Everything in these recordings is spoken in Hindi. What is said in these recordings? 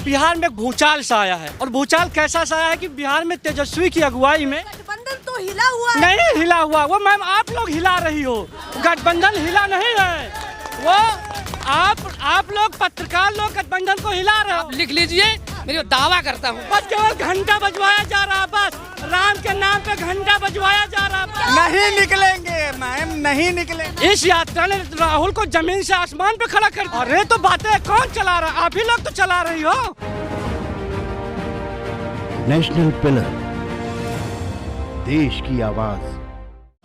बिहार में भूचाल सा आया है। और भूचाल कैसा सा आया है कि बिहार में तेजस्वी की अगुवाई में गठबंधन तो हिला हुआ है। नहीं हिला हुआ, वो मैम आप लोग हिला रही हो, गठबंधन हिला नहीं है। वो आप लोग पत्रकार लोग गठबंधन को हिला रहे हो। लिख लीजिए, मेरी दावा करता हूँ। बस केवल घंटा बजवाया जा रहा, बस राम के नाम पे घंटा बजवाया जा रहा। नहीं निकलेंगे मैम, नहीं निकलेंगे। इस यात्रा ने राहुल को जमीन से आसमान पे खड़ा कर दिया। अरे तो बातें कौन चला रहा? आप ही लोग तो चला रही हो। नेशनल पिलर, देश की आवाज।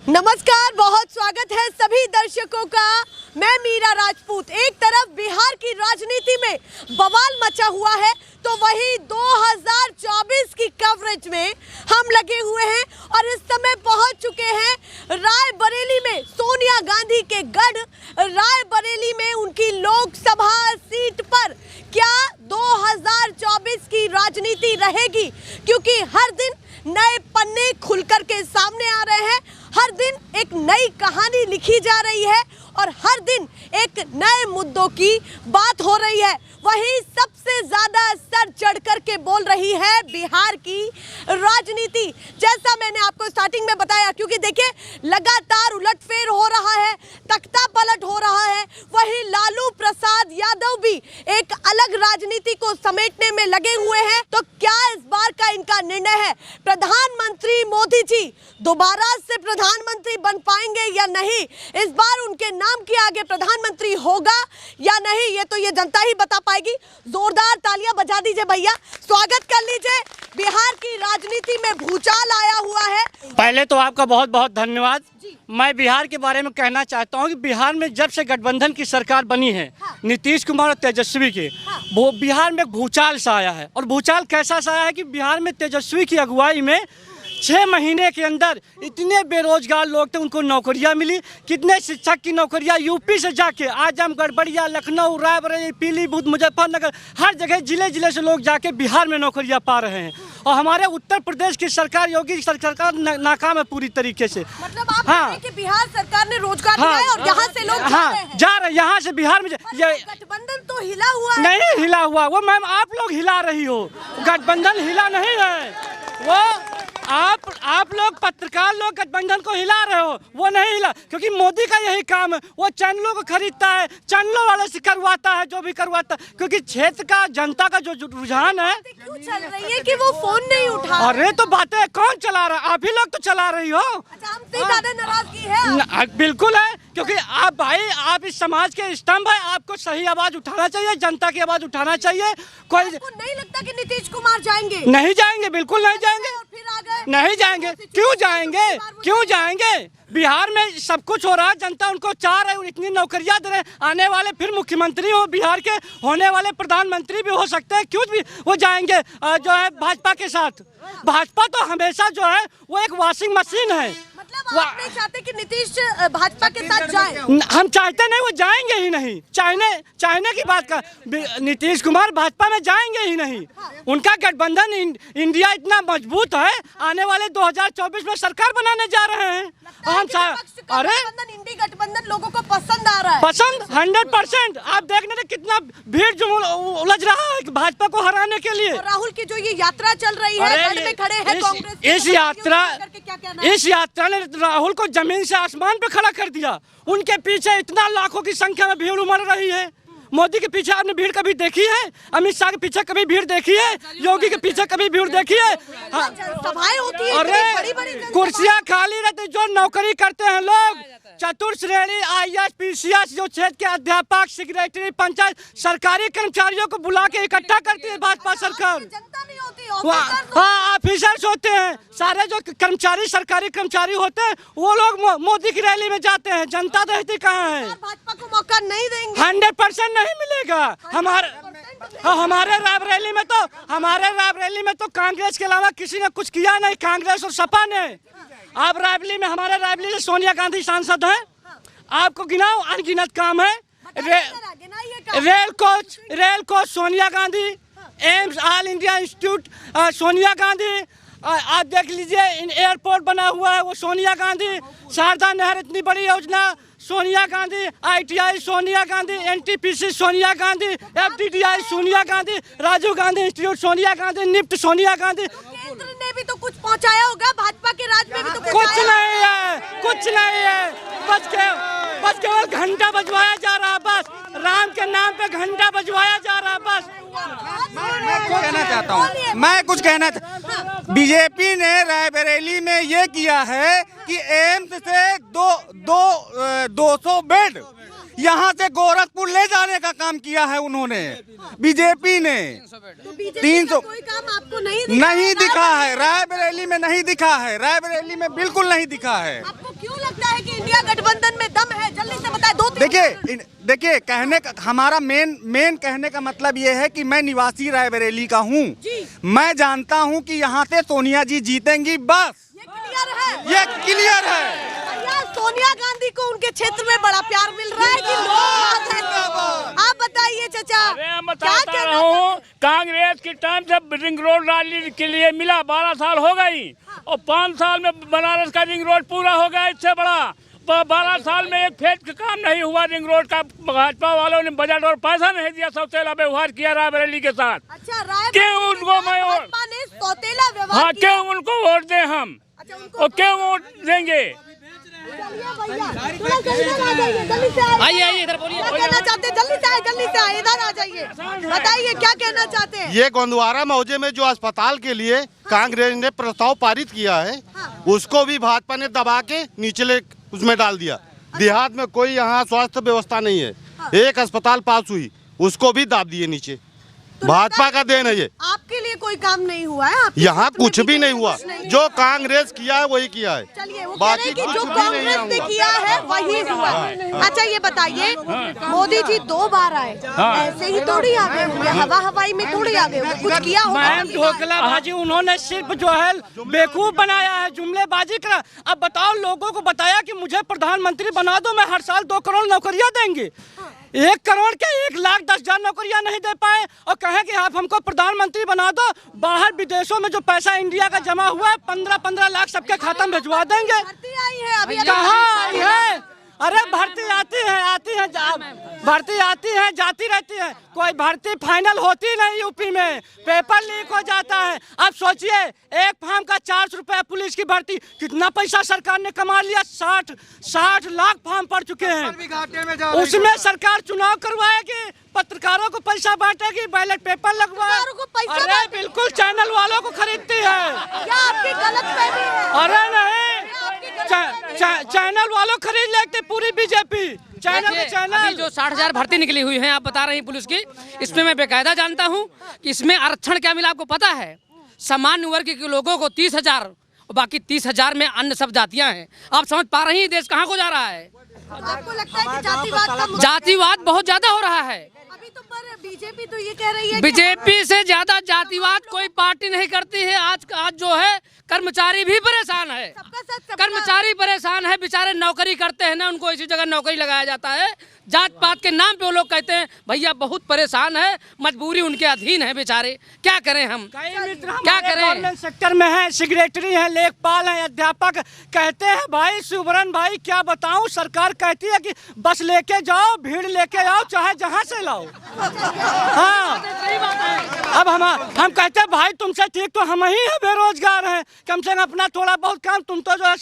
नमस्कार, बहुत स्वागत है सभी दर्शकों का। मैं मीरा राजपूत। एक तरफ बिहार की राजनीति में बवाल मचा हुआ है, तो वहीं 2024 की कवरेज में हम लगे हुए हैं और इस समय पहुंच चुके हैं रायबरेली में, सोनिया गांधी के गढ़ रायबरेली में उनकी लोकसभा सीट पर। क्या 2024 की राजनीति रहेगी? क्योंकि हर दिन नए पन्ने खुलकर के सामने आ रहे हैं, हर दिन एक नई कहानी लिखी जा रही है और हर दिन एक नए मुद्दों की बात हो रही है। वहीं सबसे ज्यादा सर चढ़ कर के बोल रही है बिहार की राजनीति। जैसा मैंने आपको स्टार्टिंग में बताया, क्योंकि देखिए लगातार उलटफेर हो रहा है, तख्ता पलट हो रहा है। वहीं लालू प्रसाद यादव भी एक अलग राजनीति को समेटने में लगे हुए हैं। तो क्या इस बार का इनका निर्णय है? प्रधानमंत्री मोदी जी दोबारा से प्रधानमंत्री बन पाएंगे या नहीं? इस बार उनके नाम के आगे प्रधानमंत्री होगा या नहीं, ये तो ये जनता ही बता पाएगी। जोरदार तालियां बजा दीजिए भैया, स्वागत कर लीजिए। बिहार की राजनीति में भूचाल आया हुआ है। पहले तो आपका बहुत बहुत धन्यवाद। मैं बिहार के बारे में कहना चाहता हूं कि बिहार में जब से गठबंधन की सरकार बनी है, नीतीश कुमार और तेजस्वी के, वो बिहार में भूचाल सा आया है। और भूचाल कैसा सा आया है कि बिहार में तेजस्वी की अगुवाई में 6 महीने के अंदर इतने बेरोजगार लोग थे, उनको नौकरियां मिली। कितने शिक्षक की नौकरियां यूपी से जाके आजमगढ़, बड़िया, लखनऊ, रायबरेली, पीलीभीत, मुजफ्फरनगर, हर जगह जिले जिले से लोग जाके बिहार में नौकरियां पा रहे हैं। और हमारे उत्तर प्रदेश की सरकार, योगी सरकार नाकाम है पूरी तरीके से। मतलब आप कह रहे हैं कि बिहार सरकार ने रोजगार दिया है और यहाँ से लोग जा रहे हैं, यहाँ से बिहार में। गठबंधन तो हिला हुआ है। नहीं हिला हुआ, वो मैम आप लोग हिला रही हो, गठबंधन हिला नहीं है। वो आप लोग पत्रकार लोग गठबंधन को हिला रहे हो, वो नहीं हिला। क्योंकि मोदी का यही काम है, वो चैनलों को खरीदता है, चैनलों वाले से करवाता है जो भी करवाता है। क्योंकि क्षेत्र का, जनता का जो रुझान है, क्यों चल रही है कि वो फोन नहीं उठा। अरे तो बातें कौन चला रहा? आप ही लोग तो चला रही हो। अच्छा, हमसे ज्यादा नाराजगी है। बिल्कुल है, क्योंकि आप भाई, आप इस समाज के स्तंभ है, आपको सही आवाज उठाना चाहिए, जनता की आवाज उठाना चाहिए। कोई आपको नहीं लगता कि नीतीश कुमार जाएंगे? नहीं जाएंगे, बिल्कुल नहीं जाएंगे। और फिर आ गए? नहीं जाएंगे। क्यों जाएंगे? क्यों जाएंगे? बिहार में सब कुछ हो रहा है, जनता उनको चाह रही है, इतनी नौकरियां दे रहे हैं। आने वाले फिर मुख्यमंत्री हो, बिहार के होने वाले प्रधानमंत्री भी हो सकते हैं। क्यों भी वो जाएंगे जो है भाजपा के साथ? भाजपा तो हमेशा जो है वो एक वॉशिंग मशीन है। मतलब आप नहीं चाहते कि नीतीश भाजपा के साथ जाए? हम चाहते नहीं, वो जाएंगे ही नहीं। चाहने की बात का, नीतीश कुमार भाजपा में जाएंगे ही नहीं। उनका गठबंधन इंडिया इतना मजबूत है, आने वाले 2024 में सरकार बनाने जा रहे हैं। अरे इंडी गठबंधन लोगों को पसंद आ रहा है। पसंद 100%। आप देखने में कितना भीड़ जो उलझ रहा है भाजपा को हराने के लिए। राहुल की जो ये यात्रा चल रही है, गढ़ में खड़े हैं कांग्रेस, इस यात्रा ने राहुल को जमीन से आसमान पे खड़ा कर दिया। उनके पीछे इतना लाखों की संख्या में भीड़ उमड़ रही है। मोदी के पीछे आपने भीड़ कभी देखी है? अमित शाह के पीछे कभी भीड़ देखी है? योगी के पीछे कभी भीड़ देखी है? सभाएं होती है, अरे कुर्सियां खाली रहती, जो नौकरी करते हैं लोग, चतुर्थ श्रेणी IAS PCS, जो क्षेत्र के अध्यापक, सेक्रेटरी, पंचायत, सरकारी कर्मचारियों को बुला के इकट्ठा करती है भाजपा सरकार। हाँ, ऑफिसर्स होते हैं, सारे जो कर्मचारी, सरकारी कर्मचारी होते हैं, वो लोग मोदी की रैली में जाते हैं। जनता रहती कहाँ है? भाजपा को मौका नहीं देंगे। 100% नहीं मिलेगा। हमारे रायबरेली में तो कांग्रेस के अलावा किसी ने कुछ किया नहीं, कांग्रेस और सपा ने। आप रायबरेली में, हमारे रायबरेली से सोनिया गांधी सांसद हैं। आपको गिनाओ, अनगिनत काम है। Rail coach Sonia Gandhi, AIIMS all India institute Sonia Gandhi, आप देख लीजिए एयरपोर्ट बना हुआ है वो सोनिया गांधी, शारदा नहर इतनी बड़ी योजना Sonia Gandhi, ITI Sonia Gandhi, NTPC Sonia Gandhi, FDDI Sonia Gandhi, Rajiv Gandhi institute Sonia Gandhi, NIFT Sonia Gandhi. केंद्र ने भी तो कुछ पहुंचाया होगा, भाजपा के राज में भी तो कुछ नहीं है, कुछ नहीं है, बस केवल घंटा बजवाया जा रहा है, बस राम के नाम पे घंटा बजवाया जा रहा है, बस। मैं कुछ कहना चाहता हूँ, मैं कुछ कहना बीजेपी ने रायबरेली में ये किया है कि एम्स से 200 बेड यहाँ से गोरखपुर ले जाने का काम किया है उन्होंने, बीजेपी ने। 300 कोई काम आपको नहीं दिखा है, रायबरेली में नहीं दिखा है, रायबरेली में बिल्कुल नहीं दिखा है। आपको क्यों लगता है कि इंडिया गठबंधन में दम है? जल्दी से बताएं। देखिए कहने का हमारा मेन कहने का मतलब ये है कि मैं निवासी रायबरेली का हूँ। मैं जानता हूँ कि यहाँ से सोनिया जी जीतेंगी, बस ये क्लियर है। सोनिया गांधी को उनके क्षेत्र में बड़ा प्यार मिल रहा है कि लोग। आप बताइए चाचा, मैं बताता रहा हूँ, कांग्रेस के टाइम से रिंग रोड रैली के लिए मिला 12 साल हो गई और 5 साल में बनारस का रिंग रोड पूरा हो गया, इससे बड़ा 12 साल में एक फेज का काम नहीं हुआ रिंग रोड का। भाजपा वालों ने बजट और पैसा नहीं दिया, सौतेला व्यवहार किया रायबरेली के साथ। अच्छा, क्यों उनको सौतेला व्यवहार? हाँ, क्यों उनको वोट दें हम? और क्यों वोट देंगे? आइए आइए इधर बोलिए। क्या कहना चाहते हैं? जल्दी से आए, इधर आ जाइए, बताइए क्या कहना चाहते हैं? ये गोंदवारा मौजे में जो अस्पताल के लिए कांग्रेस ने प्रस्ताव पारित किया है, उसको भी भाजपा ने दबा के निचले उसमें डाल दिया। देहात में कोई यहाँ स्वास्थ्य व्यवस्था नहीं है, एक अस्पताल पास हुई, उसको भी दाब दिए नीचे। भाजपा का देन है ये। आपके लिए कोई काम नहीं हुआ है? यहाँ कुछ भी नहीं हुआ, जो कांग्रेस किया है वही किया है। चलिए, वो बाकी कह रहे हैं कि कुछ जो भी नहीं कांग्रेस ने हुआ। किया है वही हुआ। अच्छा, ये बताइए, मोदी जी 2 बार आए, ऐसे ही थोड़ी आ गए होंगे, हवाई में थोड़ी आ गए होंगे, कुछ किया होगा। मैम ढोकलाबाजी उन्होंने सिर्फ जो है बेवकूफ बनाया है, जुमलेबाजी करा। अब बताओ, लोगों को बताया कि मुझे प्रधानमंत्री बना दो, मैं हर साल 2 करोड़ नौकरियां देंगे। 1 करोड़ के 1,10,000 नौकरियां नहीं दे पाए और कहें कि आप हमको प्रधानमंत्री बना दो। बाहर विदेशों में जो पैसा इंडिया का जमा हुआ है 15-15 लाख सबके खाता में भिजवा देंगे। भर्ती आई है अभी? कहाँ आई है? अरे भर्ती आती है, भर्ती आती है, जाती रहती है, कोई भर्ती फाइनल होती नहीं। यूपी में पेपर लीक हो जाता है। अब सोचिए, एक फॉर्म का 400 रुपए पुलिस की भर्ती, कितना पैसा सरकार ने कमा लिया? 60 लाख फॉर्म पड़ चुके हैं। उसमें सरकार चुनाव करवाएगी, पत्रकारों को पैसा बांटेगी, बैलेट पेपर लगवाएगी। अरे बिल्कुल चैनल वालों को खरीदती है। क्या आपकी गलतफहमी है? अरे नहीं, चैनल वालों खरीद लेते पूरी बीजेपी। अभी जो 60,000 भर्ती निकली हुई है, आप बता रही हैं पुलिस की, इसमें मैं बेकायदा जानता हूं कि इसमें आरक्षण क्या मिला, आपको पता है? सामान्य वर्ग के लोगों को 30,000 और बाकी 30,000 में अन्य सब जातियां हैं। आप समझ पा रही हैं देश कहां को जा रहा है? आपको लगता है कि जातिवाद बहुत ज्यादा हो रहा है। अभी तो पर बीजेपी तो ये कह रही है, बीजेपी से ज्यादा जातिवाद कोई पार्टी नहीं करती है। आज जो है कर्मचारी भी परेशान है, कर्मचारी परेशान है, बेचारे नौकरी करते हैं ना, उनको इसी जगह नौकरी लगाया जाता है। जात पात के नाम पे वो लोग कहते हैं भैया बहुत परेशान है, मजबूरी उनके अधीन है बेचारे, क्या करें हम? क्या करें? गवर्नमेंट सेक्टर में है, सेक्रेटरी है, लेखपाल है, अध्यापक। कहते हैं भाई सुबरन भाई, क्या बताऊं, सरकार कहती है कि बस लेके जाओ, भीड़ लेके आओ, चाहे जहां से लाओ। हाँ, अब हम कहते हैं भाई तुमसे ठीक तो हम ही है, बेरोजगार हैं, कम से कम अपना थोड़ा बहुत काम। तुम तो जो है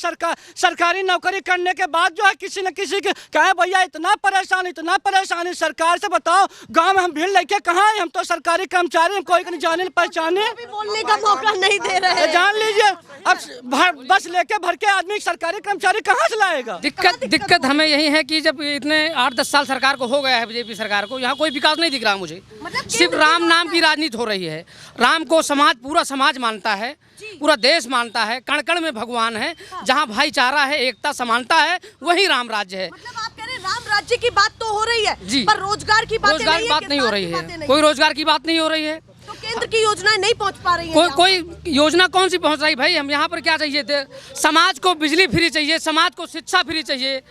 सरकारी नौकरी करने के बाद जो है किसी न किसी के कहे भैया इतना परेशानी सरकार से, बताओ गांव में हम भीड़ लेके कहाँ हैं? हम तो सरकारी कर्मचारी, हम कोई नहीं जाने पहचाने, बोलने का मौका नहीं दे रहे हैं। जान लीजिए, अब बस लेके भर के आदमी सरकारी कर्मचारी कहाँ से लाएगा? दिक्कत हमें यही है कि जब इतने 8-10 साल सरकार को हो गया है, बीजेपी सरकार को, यहाँ कोई विकास नहीं दिख रहा मुझे। सिर्फ राम नाम की राजनीति हो रही है। राम को पूरा समाज मानता है, पूरा देश मानता है, कण कण में भगवान है। जहाँ भाईचारा है, एकता, समानता है, वही राम राज्य है। मतलब आप कह रहे हैं राम राज्य की बात तो हो रही है जी, पर रोजगार की बात नहीं हो रही है। कोई रोजगार की बात नहीं हो रही है, तो केंद्र की योजनाएं नहीं पहुंच पा रही हैं। कोई योजना कौन सी पहुंच रही? भाई हम यहाँ पर क्या चाहिए थे? समाज को बिजली फ्री चाहिए, समाज को शिक्षा फ्री चाहिए,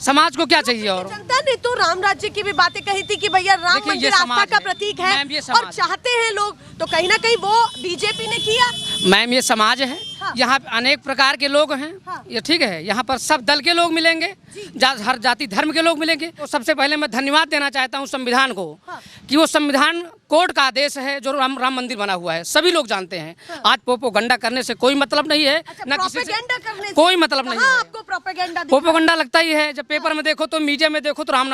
समाज को क्या चाहिए? और जनता ने तो राम राज्य की भी बातें कही थी कि भैया राम मंदिर आस्था का प्रतीक है और चाहते हैं लोग, तो कहीं ना कहीं वो बीजेपी ने किया। मैम, ये समाज है, यहाँ अनेक प्रकार के लोग हैं, ये ठीक है, यहाँ पर सब दल के लोग मिलेंगे, जहाँ हर जाति धर्म के लोग मिलेंगे। तो सबसे पहले मैं धन्यवाद देना चाहता हूँ संविधान को कि वो संविधान कोर्ट का आदेश है जो राम मंदिर बना हुआ है, सभी लोग जानते हैं। आज प्रोपेगेंडा करने से कोई मतलब नहीं है, ना किसी से कोई मतलब नहीं है। आपको प्रोपेगेंडा लगता ही है। जब पेपर में देखो तो मीडिया में देखो तो राम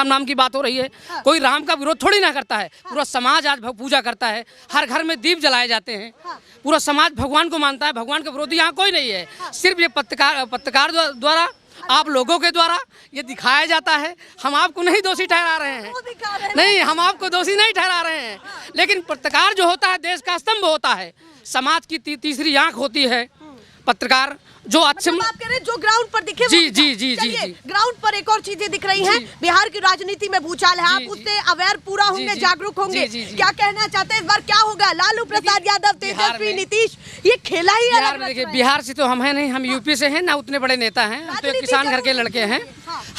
नाम की बात हो रही है। कोई राम का विरोध थोड़ी ना करता है। पूरा समाज आज पूजा करता है, हर घर में दीप जलाए जाते हैं। पूरा समाज भगवान को मानता है, भगवान के विरोधी यहाँ कोई नहीं है। सिर्फ ये पत्रकार द्वारा, आप लोगों के द्वारा ये दिखाया जाता है। हम आपको नहीं दोषी ठहरा रहे हैं, नहीं, हम आपको दोषी नहीं ठहरा रहे हैं। लेकिन पत्रकार जो होता है देश का स्तंभ होता है, समाज की तीसरी आंख होती है पत्रकार। जो अच्छे आप कह रहे हैं जो ग्राउंड पर दिखे जी जी जी जी जी ग्राउंड पर एक और चीजें दिख रही हैं। बिहार की राजनीति में भूचाल है, आप उससे अवेयर पूरा होंगे, जागरूक होंगे। क्या कहना चाहते हैं इस बार क्या होगा? लालू प्रसाद यादव, तेजस्वी, नीतीश, ये खेला ही अलग। देखिए, बिहार से तो हम है नहीं, हम यूपी से हैं, ना उतने बड़े नेता हैं, हम तो एक किसान घर के लड़के हैं।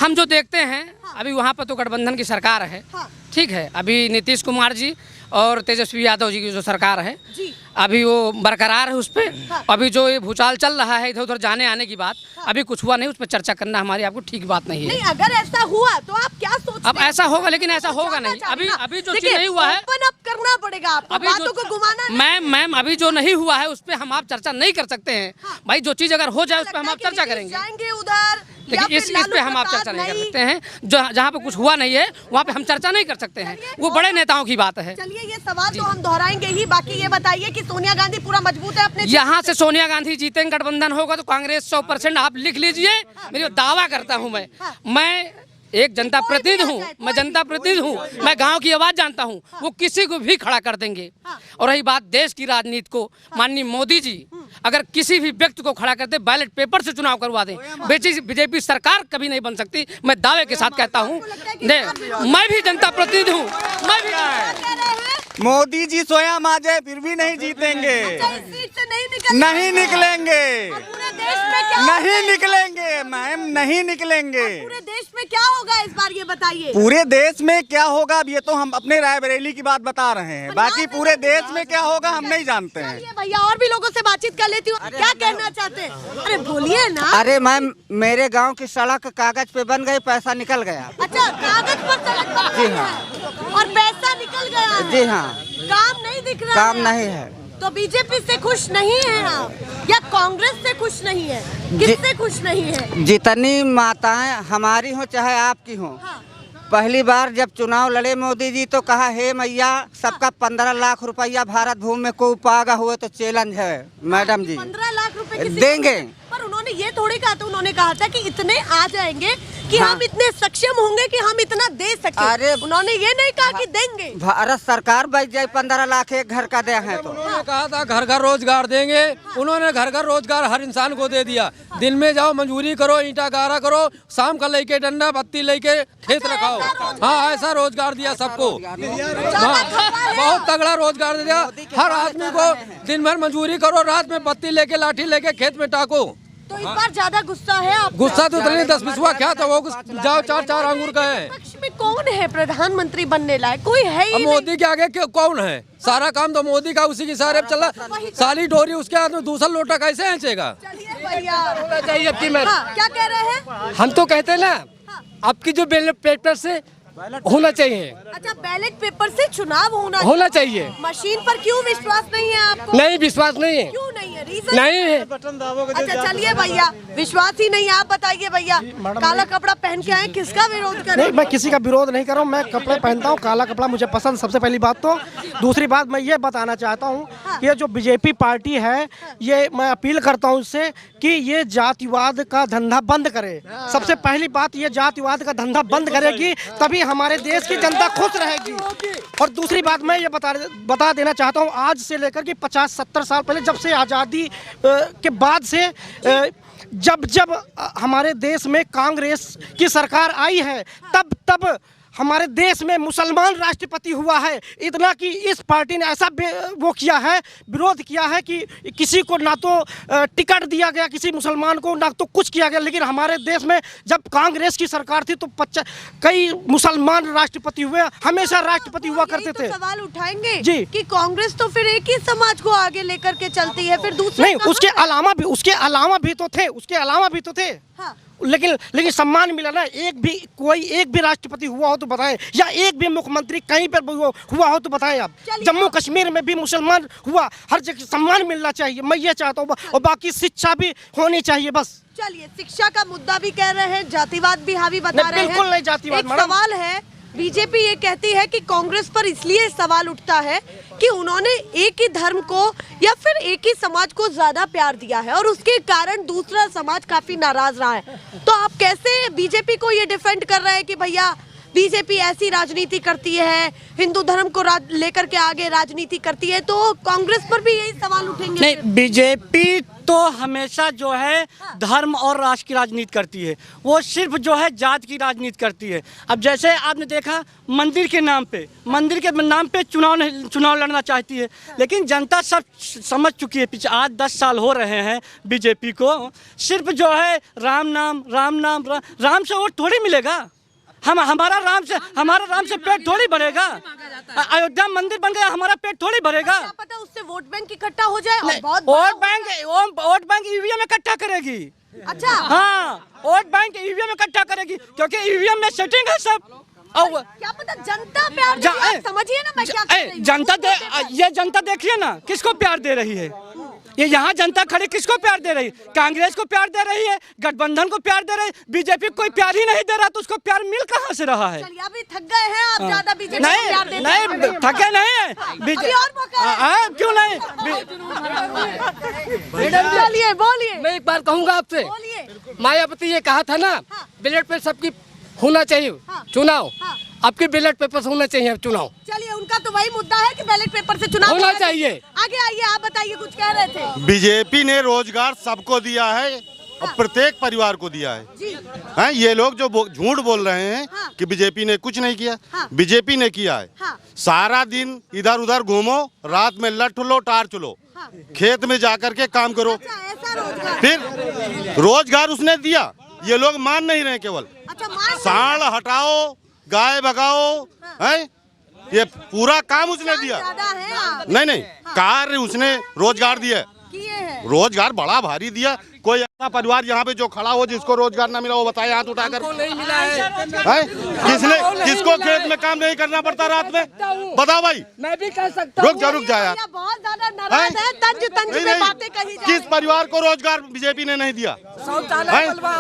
हम जो देखते हैं अभी वहाँ पर तो गठबंधन की सरकार है, ठीक है। अभी नीतीश कुमार जी और तेजस्वी यादव जी की जो सरकार है अभी वो बरकरार है उस पर। अभी जो ये भूचाल चल रहा है इधर उधर जाने आने की बात, अभी कुछ हुआ नहीं, उस पर चर्चा करना हमारी आपको ठीक बात नहीं है। नहीं, अगर ऐसा हुआ तो आप क्या सोचते हैं? अब ऐसा होगा, लेकिन ऐसा होगा नहीं। अभी जो चीज नहीं हुआ है ओपन अप करना पड़ेगा आपको, बातों को घुमाना। मैम अभी जो नहीं हुआ है उस पर हम आप चर्चा नहीं कर सकते हैं। भाई जो चीज अगर हो जाए उस पर हम आप चर्चा करेंगे। जाएंगे उधर, लेकिन इस पे हम आप चर्चा नहीं कर सकते हैं। जहाँ पे कुछ हुआ नहीं है वहाँ पे हम चर्चा नहीं कर सकते हैं, वो बड़े नेताओं की बात है। चलिए, ये सवाल तो हम दोहराएंगे ही। बाकी ये बताइए कि सोनिया गांधी पूरा मजबूत है अपने? यहाँ से सोनिया गांधी जीतेंगे, गठबंधन होगा तो कांग्रेस 100%। आप लिख लीजिए, मेरी दावा करता हूँ मैं एक जनता प्रतिनिधि हूँ, मैं जनता प्रतिनिधि हूँ, मैं गांव की आवाज जानता हूँ। वो किसी को भी खड़ा कर देंगे। और रही बात देश की राजनीति को, माननीय मोदी जी अगर किसी भी व्यक्ति को खड़ा करते, बैलेट पेपर से चुनाव करवा दें, बीजेपी सरकार कभी नहीं बन सकती। मैं दावे के साथ कहता हूँ। मैं भी जनता प्रतिनिधि हूँ, मैं भी। मोदी जी स्वयं आ जाए फिर भी नहीं जीतेंगे, नहीं निकलेंगे, नहीं निकलेंगे मैम, नहीं निकलेंगे। पूरे देश में क्या होगा इस बार ये बताइए? पूरे देश में क्या होगा अब ये तो हम अपने रायबरेली की बात बता रहे हैं, बाकी पूरे देश में क्या होगा हम नहीं जानते हैं। भैया और भी लोगों से बातचीत कर लेती हूँ, क्या कहना चाहते हैं? अरे बोलिए ना। अरे मैम, मेरे गांव की सड़क कागज पे बन गई, पैसा निकल गया। अच्छा, कागज पर सड़क बन गई है और पैसा निकल गया है। जी हाँ, काम नहीं दिख रहा, काम नहीं है। तो बीजेपी से खुश नहीं है आप, या कांग्रेस से खुश नहीं है? किससे खुश नहीं है? जितनी माताएं हमारी हो चाहे आपकी हो, पहली बार जब चुनाव लड़े मोदी जी तो कहा, हे मैया सबका 15 लाख रुपया भारत भूमि में को पागा हुए तो चैलेंज है मैडम जी, 15 लाख रुपए देंगे। पर उन्होंने ये थोड़ी कहा था, उन्होंने कहा था कि इतने आ जाएंगे कि हम इतने सक्षम होंगे कि हम इतना दे सकें। अरे उन्होंने ये नहीं कहा कि देंगे। भारत सरकार बच जाए 15 लाख एक घर का दे है तो। उन्होंने कहा था घर घर रोजगार देंगे, उन्होंने घर घर रोजगार हर इंसान को दे दिया। दिन में जाओ मजदूरी करो, ईंटा गारा करो, शाम का लेके डंडा बत्ती लेके खेत रखाओ। हाँ, ऐसा रोजगार दिया सबको, बहुत तगड़ा रोजगार दिया। हर आदमी को दिन भर मजदूरी करो, रात में बत्ती लेके लाठी लेके खेत में टाको। तो इस बार ज्यादा गुस्सा है आप? गुस्सा तो इतने 10-20 क्या था, वो जाओ 4-4 अंगूर का है। पक्ष में कौन है प्रधानमंत्री बनने लायक? कोई है ही नहीं। मोदी के आगे कौन है? सारा काम तो मोदी का, उसी की सारे चला। साली डोरी उसके हाथ में, दूसरा लोटा कैसे है? चाहिए क्या कह रहे हैं? हम तो कहते हैं ना, आपकी जो बैलेट पेपर से होना चाहिए। अच्छा, बैलेट पेपर से चुनाव होना चाहिए। मशीन पर क्यों विश्वास नहीं है आपको? नहीं, विश्वास नहीं है। क्यों नहीं है? रीजन नहीं है। अच्छा चलिए भैया, विश्वास ही नहीं है, आप बताइए भैया। काला कपड़ा पहन के आए, किसका विरोध कर रहे हैं? नहीं, मैं किसी का विरोध नहीं कर रहा हूँ, मैं कपड़े पहनता हूँ, काला कपड़ा मुझे पसंद, सबसे पहली बात तो। दूसरी बात मैं ये बताना चाहता हूँ कि ये जो बीजेपी पार्टी है, ये मैं अपील करता हूँ इससे कि ये जातिवाद का धंधा बंद करे। सबसे पहली बात, ये जातिवाद का धंधा बंद करेगी तभी हमारे देश की जनता खुश रहेगी। और दूसरी बात मैं ये बता देना चाहता हूँ, आज से लेकर के 50-70 साल पहले, जब से आज़ादी के बाद से जब हमारे देश में कांग्रेस की सरकार आई है, तब हमारे देश में मुसलमान राष्ट्रपति हुआ है। इतना कि इस पार्टी ने ऐसा वो किया है, विरोध किया है कि किसी को ना तो टिकट दिया गया किसी मुसलमान को, ना तो कुछ किया गया। लेकिन हमारे देश में जब कांग्रेस की सरकार थी तो कई मुसलमान राष्ट्रपति हुए, हमेशा राष्ट्रपति हुआ करते थे। सवाल उठाएंगे जी कि कांग्रेस तो फिर एक ही समाज को आगे लेकर के चलती है, फिर दूसरे नहीं, उसके अलावा भी तो थे। लेकिन सम्मान मिला ना। कोई एक भी राष्ट्रपति हुआ हो तो बताएं, या एक भी मुख्यमंत्री कहीं पर हुआ हो तो बताएं आप। जम्मू कश्मीर में भी मुसलमान हुआ, हर जगह सम्मान मिलना चाहिए, मैं ये चाहता हूँ। और बाकी शिक्षा भी होनी चाहिए बस। चलिए, शिक्षा का मुद्दा भी कह रहे हैं, जातिवाद भी हावी बता रहे हैं। बिल्कुल नहीं जातिवाद। एक सवाल है, बीजेपी ये कहती है कि कांग्रेस पर इसलिए सवाल उठता है कि उन्होंने एक ही धर्म को या फिर एक ही समाज को ज्यादा प्यार दिया है और उसके कारण दूसरा समाज काफी नाराज रहा है। तो आप कैसे बीजेपी को ये डिफेंड कर रहे हैं कि भैया बीजेपी ऐसी राजनीति करती है, हिंदू धर्म को लेकर के आगे राजनीति करती है, तो कांग्रेस पर भी यही सवाल उठेंगे? नहीं, बीजेपी तो हमेशा जो है धर्म और राष्ट्र की राजनीति करती है, वो सिर्फ जो है जात की राजनीति करती है। अब जैसे आपने देखा मंदिर के नाम पे चुनाव लड़ना चाहती है, लेकिन जनता सब समझ चुकी है। पिछले 8-10 साल हो रहे हैं बीजेपी को, सिर्फ जो है राम से वोट थोड़ी मिलेगा। हमारा राम से पेट थोड़ी भरेगा। अयोध्या मंदिर बन गया, हमारा पेट थोड़ी भरेगा। क्या पता उससे वोट बैंक इकट्ठा हो जाए और बहुत वोट बैंक ईवीएम इकट्ठा करेगी। अच्छा, हाँ, वोट बैंक ईवीएम इकट्ठा करेगी, क्योंकि ईवीएम में सेटिंग है सब। और क्या पता जनता प्यार दे रही है, समझिए ना मैं क्या कह रही हूं। ये जनता देखिए ना किसको प्यार दे रही है। ये यहाँ जनता खड़ी किसको प्यार दे रही है? कांग्रेस को प्यार दे रही है, गठबंधन को प्यार दे रही है। बीजेपी को कोई प्यार ही नहीं दे रहा, तो उसको प्यार मिल कहाँ से रहा है? चलिए, अभी थक गए हैं आप ज्यादा बीजेपी को प्यार देते हैं। नहीं, थके नहीं है। क्यों नहीं? चलिए बोलिए। मैं एक बार कहूँगा आपसे, मायावती ये कहा था ना, बैलेट पे सबकी होना चाहिए चुनाव, आपके बैलेट पेपर से होना चाहिए चुनाव। चलिए, उनका तो वही मुद्दा है कि बैलेट पेपर से चुनाव होना चाहिए। आगे आइए, आप बताइए, कुछ कह रहे थे। बीजेपी ने रोजगार सबको दिया है और प्रत्येक परिवार को दिया है। ये लोग जो झूठ बोल रहे हैं कि बीजेपी ने कुछ नहीं किया, बीजेपी ने किया है। सारा दिन इधर उधर घूमो, रात में लठ लो टार्च लो, खेत में जाकर के काम करो। फिर रोजगार उसने दिया, ये लोग मान नहीं रहे। केवल सांड हटाओ, गाय भगाओ, है ये पूरा काम उसने दिया। नहीं, कार्य उसने रोजगार दिया, रोजगार बड़ा भारी दिया। कोई ऐसा परिवार यहाँ पे जो खड़ा हो जिसको रोजगार ना मिला, वो बताए हाथ उठाकर। नहीं मिला है। किसको खेत में काम नहीं करना पड़ता रात में? बताओ भाई। मैं भी कह सकता हूँ। रुक जा यार, बहुत ज्यादा नाराज है, तंज में बातें कही जा रही हैं। किस परिवार को रोजगार बीजेपी ने नहीं दिया?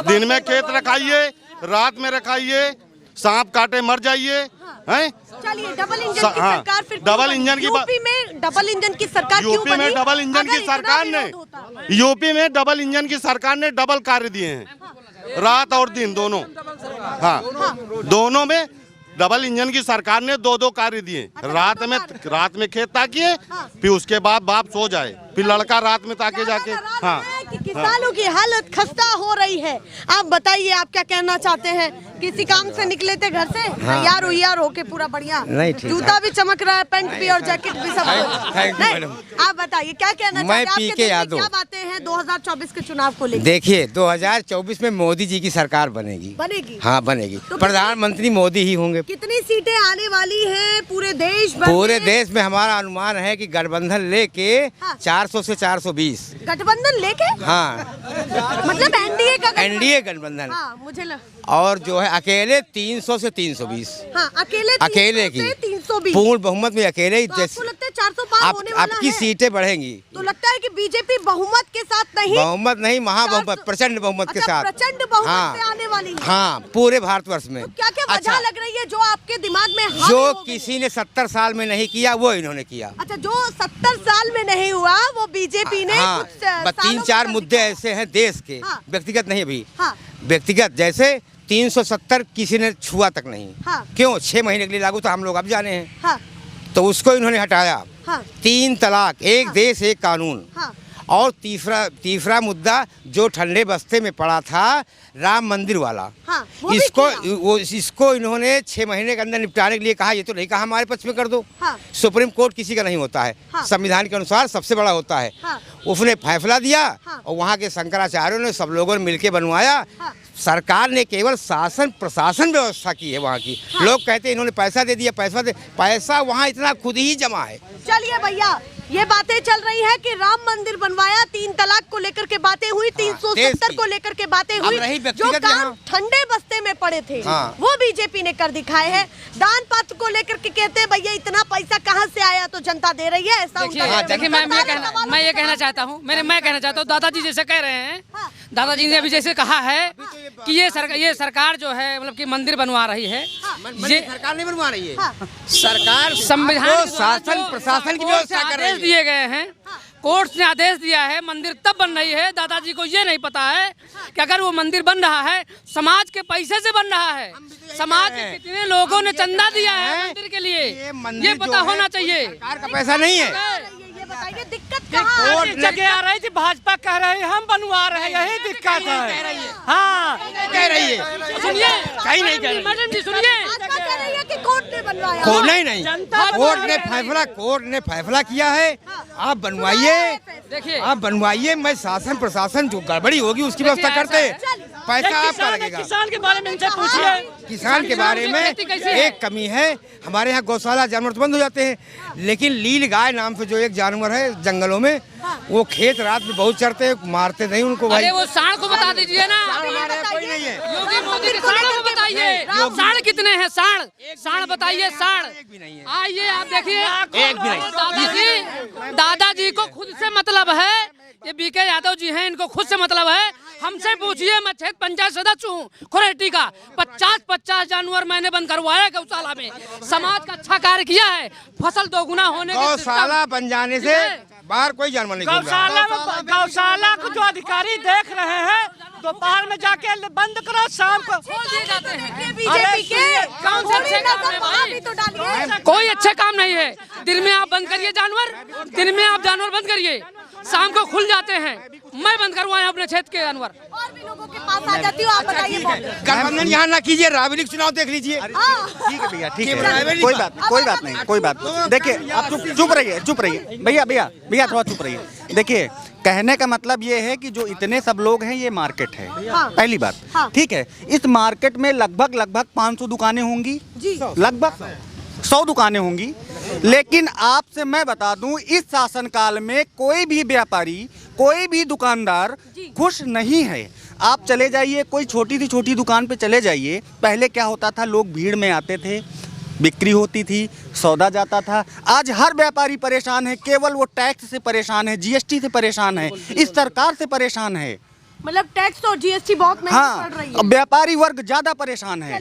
दिन में खेत रखाइए, रात में रखाइए, सांप काटे मर जाइए। हैं? चलिए, डबल इंजन की सरकार, फिर डबल इंजन की यूपी में डबल इंजन की सरकार क्यों बनी? यूपी में डबल इंजन की सरकार ने डबल कार्य दिए हैं, रात और दिन दोनों। हाँ, दोनों में डबल इंजन की सरकार ने 2-2 कार्य दिए। रात में खेत ताकिए, फिर उसके बाद बाप सो जाए, फिर लड़का रात में ताके जाके। हाँ, किसानों की हालत खस्ता हो रही है। आप बताइए, आप क्या कहना चाहते हैं? किसी काम से निकले थे घर से? यार होके पूरा बढ़िया, जूता भी चमक रहा है, पैंट भी और जैकेट भी सब। आप बताइए क्या कहना चाहते हैं? क्या बातें हैं 2024 के चुनाव को लेकर? देखिए, 2024 में मोदी जी की सरकार बनेगी। हाँ, बनेगी। प्रधानमंत्री मोदी ही होंगे। कितनी सीटें आने वाली हैं पूरे देश में? पूरे देश में हमारा अनुमान है कि गठबंधन लेके 400 से 420। गठबंधन लेके? हाँ, मतलब एनडीए गठबंधन। हाँ, मुझे और जो है अकेले 300 से 320। हाँ, अकेले की 320 पूर्ण बहुमत में अकेले ही। तो आपको लगता है 400 पार होने वाला है? आपकी सीटें बढ़ेंगी। तो लगता है कि बीजेपी बहुमत के साथ नहीं, बहुमत नहीं, महाबहुमत, प्रचंड बहुमत के साथ, प्रचंड बहुमत से आने वाली है। हाँ, पूरे भारतवर्ष में। तो क्या क्या वजह लग रही है जो आपके दिमाग में जो किसी ने 70 साल में नहीं किया, वो इन्होंने किया। अच्छा, जो 70 साल में नहीं हुआ, वो बीजेपी ने कुछ 3-4 मुद्दे ऐसे हैं देश के, व्यक्तिगत नहीं अभी, व्यक्तिगत जैसे 370 किसी ने छुआ तक नहीं। क्यों? 6 महीने के लिए लागू था, हम लोग अब जाने हैं। तो उसको इन्होंने हटाया। 3 तलाक, एक देश एक कानून। और तीसरा मुद्दा जो ठंडे बस्ते में पड़ा था, राम मंदिर वाला, इसको इन्होंने 6 महीने के अंदर निपटाने के लिए कहा। ये तो नहीं कहा हमारे पक्ष में कर दो। सुप्रीम कोर्ट किसी का नहीं होता है, संविधान के अनुसार सबसे बड़ा होता है। उसने फैसला दिया और वहाँ के शंकराचार्यों ने, सब लोगों ने मिलकर बनवाया। सरकार ने केवल शासन प्रशासन व्यवस्था की है वहाँ की। लोग कहते हैं इन्होंने पैसा दे दिया, पैसा वहाँ इतना खुद ही जमा है। चलिए भैया, ये बातें चल रही है कि राम मंदिर बनवाया, 3 तलाक को लेकर के बातें हुई, 370 को लेकर के बातें हुई, जो काम ठंडे बस्ते में पड़े थे वो बीजेपी ने कर दिखाए हैं। दान पात्र को लेकर के कहते हैं भैया इतना पैसा कहाँ से आया, तो जनता दे रही है, ऐसा देखिए मैं ये कहना चाहता हूँ, मैं कहना चाहता हूँ, दादाजी जैसे कह रहे हैं, दादाजी ने अभी जैसे कहा है कि ये सरकार जो है मतलब कि मंदिर बनवा रही है, ये सरकार नहीं बनवा रही है, सरकार संविधान शासन प्रशासन की व्यवस्था कर रही है। दिए गए हैं, कोर्ट ने आदेश दिया है, मंदिर तब बन रही है। दादाजी को ये नहीं पता है कि अगर वो मंदिर बन रहा है समाज के पैसे से बन रहा है, समाज के कितने लोगों ने चंदा दिया है मंदिर के लिए, ये पता होना चाहिए। सरकार का पैसा नहीं है। बताइए दिक्कत जगह आ रही थी, भाजपा कह रही है हम बनवा रहे हैं, यही दिक्कत है। हाँ कह रही है, सुनिए, कहीं नहीं कह रही। मैडम जी सुनिए, कह रही है कि कोर्ट ने बनवाया। नहीं, कोर्ट ने फैसला किया है, आप बनवाइए, देखिए आप बनवाइए। मैं शासन प्रशासन जो गड़बड़ी होगी उसकी व्यवस्था करते हैं, पैसा आपका लगेगा। किसान के बारे में इनसे पूछिए, किसान के बारे में एक कमी है, हमारे यहाँ गौशाला जानवर तो बंद हो जाते हैं, लेकिन लील गाय नाम से जो एक जानवर है जंगलों में, वो खेत रात में बहुत चरते हैं, मारते नहीं उनको भाई। अरे वो सांड को बता दीजिए ना, कोई नहीं है। योगी मोदी के सांड को बताइए, सांड कितने हैं, सांड बताइए, सांड आइए आप देखिए, एक भी नहीं। दादाजी को खुद से मतलब है, ये बीके यादव जी हैं, इनको खुद से मतलब है। हमसे पूछिए, मैं क्षेत्र पंचायत सदस्य हूँ खुरेटी का, 50 जानवर मैंने बंद करवाया गौशाला में, समाज का अच्छा कार्य किया है, फसल दोगुना होने गौशाला बन जाने से बाहर कोई जानवर नहीं गौशाला को जो अधिकारी देख रहे हैं, दोपहर में जाके बंद करो, शाम को बीजेपी के कौन से अच्छे काम है भाई? कोई अच्छे काम नहीं है। दिन में आप बंद करिए जानवर, दिन में आप जानवर बंद करिए, शाम को खुल जाते हैं। मैं बंद करवाया अपने क्षेत्र के जानवर, और भी लोगों के पास आ जाती हूँ। आप बताइए गठबंधन यहाँ ना कीजिए, राबड़ी का चुनाव देख लीजिए। ठीक है भैया, ठीक है, कोई बात नहीं, कोई बात नहीं। देखिए आप चुप रहिए भैया थोड़ा चुप रहिए। देखिए कहने का मतलब ये है कि जो इतने सब लोग हैं ये मार्केट है, पहली बात, ठीक है। इस मार्केट में लगभग 500 दुकानें होंगी, लगभग 100 दुकानें होंगी, लेकिन आपसे मैं बता दूं इस शासनकाल में कोई भी व्यापारी, कोई भी दुकानदार खुश नहीं है। आप चले जाइए, कोई छोटी से छोटी दुकान पे चले जाइए, पहले क्या होता था, लोग भीड़ में आते थे, बिक्री होती थी, सौदा जाता था। आज हर व्यापारी परेशान है, केवल वो टैक्स से परेशान है, जीएसटी से परेशान है, इस सरकार से परेशान है। मतलब टैक्स और जीएसटी बहुत महंगी पड़ रही है। व्यापारी वर्ग ज्यादा परेशान है।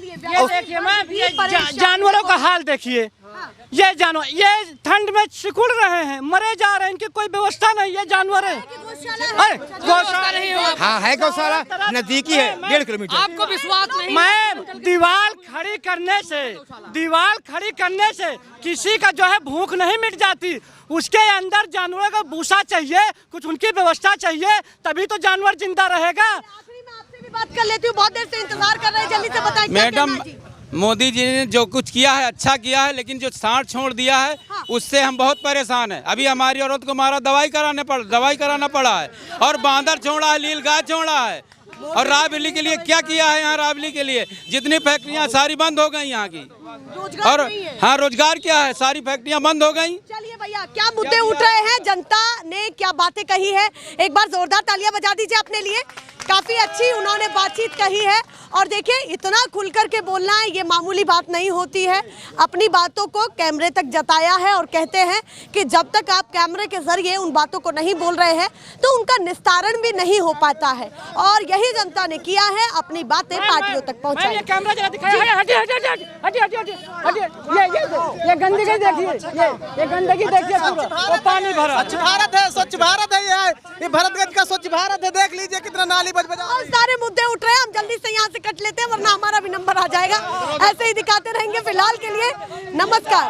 जानवरों का हाल देखिए, ये जानवर ये ठंड में सिकुड़ रहे हैं, मरे जा रहे हैं, इनकी कोई व्यवस्था नहीं है। जानवर है, गौशाला नहीं हो। हाँ है, गौशाला नजदीकी है, 1.5 किलोमीटर। आपको विश्वास नहीं? मैं दीवार खड़ी करने से किसी का जो है भूख नहीं मिट जाती। उसके अंदर जानवरों का भूसा चाहिए, कुछ उनकी व्यवस्था चाहिए, तभी तो जानवर जिंदा रहेगा। आखिरी में आपसे भी बात कर लेती हूँ, बहुत देर से इंतजार कर रहे हैं, जल्दी से बताइए। मैडम, मोदी जी ने जो कुछ किया है अच्छा किया है, लेकिन जो सांड छोड़ दिया है उससे हम बहुत परेशान हैं। अभी हमारी औरत को मारा, दवाई कराना पड़ा है, और बांदर छोड़ा है, नील गाय छोड़ा है, और रायबरेली के लिए क्या किया है? यहाँ रायबरेली के लिए जितनी फैक्ट्रियाँ सारी बंद हो गई यहाँ की, और हाँ रोजगार क्या है, सारी फैक्ट्रियाँ बंद हो गई। चलिए भैया, क्या मुद्दे उठ रहे हैं, जनता ने क्या बातें कही है, एक बार जोरदार तालियां बजा दीजिए अपने लिए। काफी अच्छी उन्होंने बातचीत कही है, और देखिए इतना खुल कर के बोलना है ये मामूली बात नहीं होती है। अपनी बातों को कैमरे तक जताया है, और कहते हैं कि जब तक आप कैमरे के जरिए उन बातों को नहीं बोल रहे हैं तो उनका निस्तारण भी नहीं हो पाता है, और यही जनता ने किया है, अपनी बातें पार्टियों तक पहुँचाई। ये गंदगी देखिए, ये गंदगी देखिए, वो पानी भरा। स्वच्छ भारत है ये भरतगंज का स्वच्छ भारत है, देख लीजिए कितना नाली और सारे मुद्दे उठ रहे हैं। हम जल्दी से यहाँ से कट लेते हैं, वरना हमारा भी नंबर आ जाएगा। ऐसे ही दिखाते रहेंगे। फिलहाल के लिए नमस्कार।